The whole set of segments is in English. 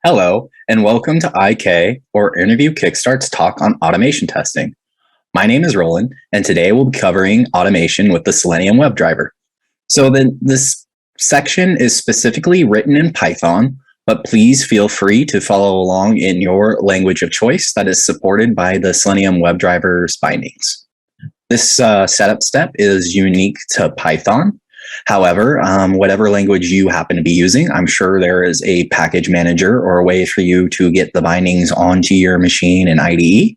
Hello, and welcome to IK, or Interview Kickstart's talk on automation testing. My name is Roland, and today we'll be covering automation with the Selenium WebDriver. This section is specifically written in Python, but please feel free to follow along in your language of choice that is supported by the Selenium WebDriver's bindings. This setup step is unique to Python. However, whatever language you happen to be using, I'm sure there is a package manager or a way for you to get the bindings onto your machine in IDE.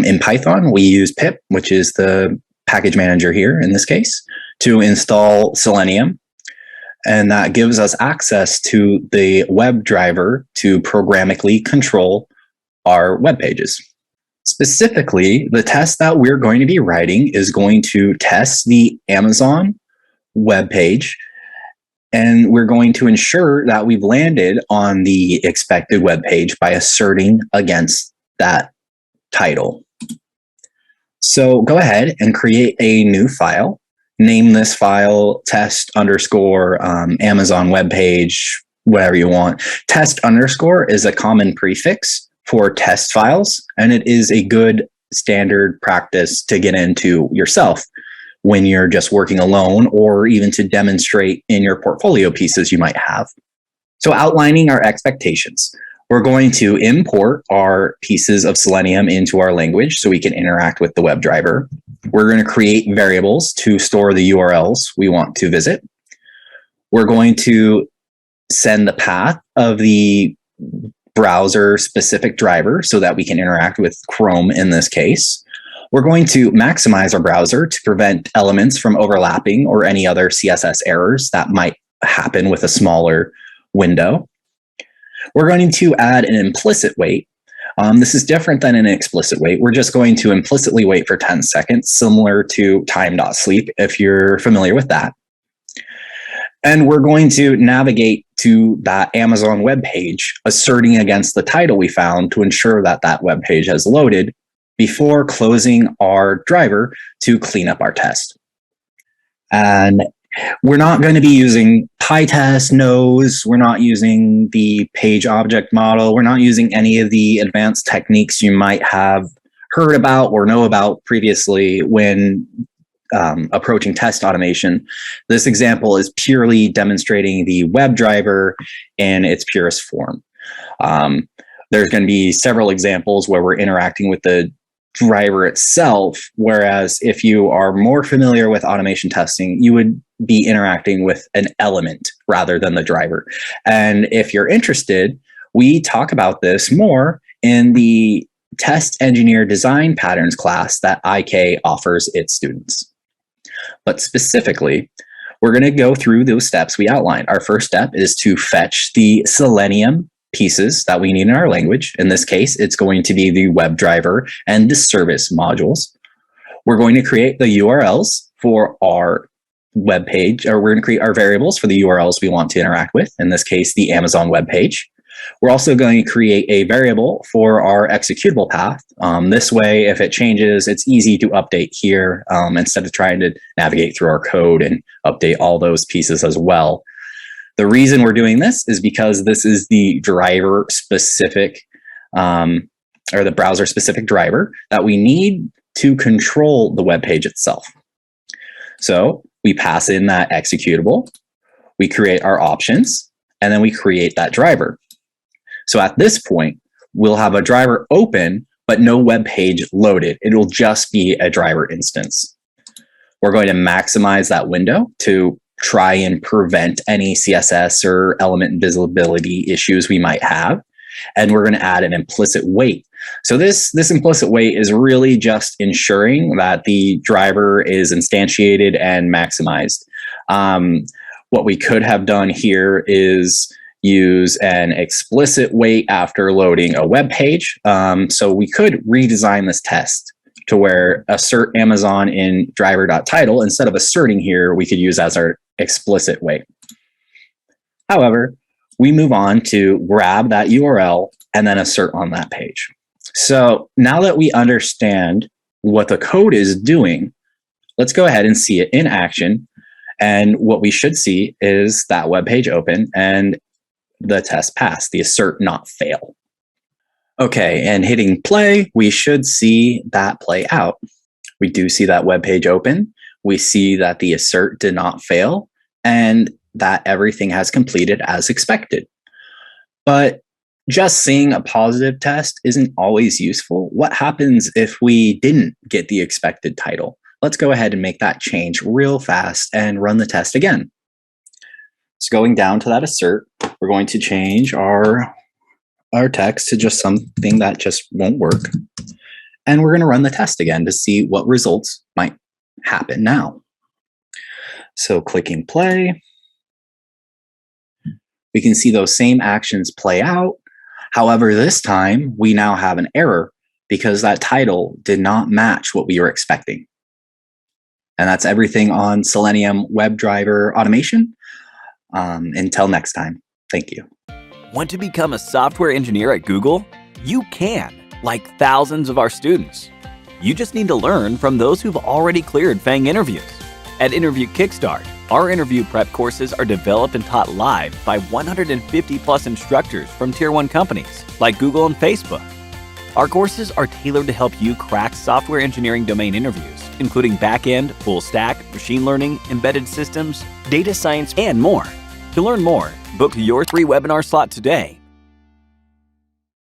In Python, we use pip, which is the package manager here in this case, to install Selenium. And that gives us access to the WebDriver to programmatically control our web pages. Specifically, the test that we're going to be writing is going to test the Amazon web page, and we're going to ensure that we've landed on the expected web page by asserting against that title. So go ahead and create a new file. Name this file test underscore Amazon web page, whatever you want. Test underscore is a common prefix for test files, and it is a good standard practice to get into yourself when you're just working alone, or even to demonstrate in your portfolio pieces you might have. So outlining our expectations, we're going to import our pieces of Selenium into our language so we can interact with the WebDriver. We're going to create variables to store the URLs we want to visit. We're going to send the path of the browser specific driver so that we can interact with Chrome in this case. We're going to maximize our browser to prevent elements from overlapping or any other CSS errors that might happen with a smaller window. We're going to add an implicit wait. This is different than an explicit wait. We're just going to implicitly wait for 10 seconds, similar to time.sleep, if you're familiar with that. And we're going to navigate to that Amazon web page, asserting against the title we found to ensure that that web page has loaded before closing our driver to clean up our test. And we're not going to be using PyTest, nose, we're not using the page object model, we're not using any of the advanced techniques you might have heard about or know about previously when approaching test automation. This example is purely demonstrating the WebDriver in its purest form. There's going to be several examples where we're interacting with the driver itself, whereas if you are more familiar with automation testing, you would be interacting with an element rather than the driver. And if you're interested, we talk about this more in the Test Engineer Design Patterns class that IK offers its students. But specifically, we're going to go through those steps we outlined. Our first step is to fetch the Selenium pieces that we need in our language. In this case, it's going to be the WebDriver and the service modules. We're going to create the URLs for our web page, or we're going to create our variables for the URLs we want to interact with. In this case, the Amazon web page. We're also going to create a variable for our executable path. This way, if it changes, it's easy to update here instead of trying to navigate through our code and update all those pieces as well. The reason we're doing this is because this is the driver specific or the browser specific driver that we need to control the web page itself. So we pass in that executable, we create our options, and then we create that driver. So at this point, we'll have a driver open, but no web page loaded. It'll just be a driver instance. We're going to maximize that window to try and prevent any CSS or element visibility issues we might have. And we're going to add an implicit wait. So this implicit wait is really just ensuring that the driver is instantiated and maximized. What we could have done here is use an explicit wait after loading a web page. So we could redesign this test to where assert Amazon in driver.title, instead of asserting here, we could use as our explicit wait. However, we move on to grab that URL and then assert on that page. So now that we understand what the code is doing, let's go ahead and see it in action. And what we should see is that web page open, and the test pass, the assert not fail. Okay, and hitting play, we should see that play out. We do see that web page open. We see that the assert did not fail and that everything has completed as expected. But just seeing a positive test isn't always useful. What happens if we didn't get the expected title? Let's go ahead and make that change real fast and run the test again. So going down to that assert, we're going to change our text to just something that just won't work. And we're going to run the test again to see what results might happen now. So clicking play, we can see those same actions play out. However, this time we now have an error because that title did not match what we were expecting. And that's everything on Selenium WebDriver automation. Until next time, thank you. Want to become a software engineer at Google? You can, like thousands of our students. You just need to learn from those who've already cleared FANG interviews. At Interview Kickstart, our interview prep courses are developed and taught live by 150 plus instructors from Tier 1 companies like Google and Facebook. Our courses are tailored to help you crack software engineering domain interviews, including back-end, full stack, machine learning, embedded systems, data science, and more. To learn more, book your 3 webinar slot today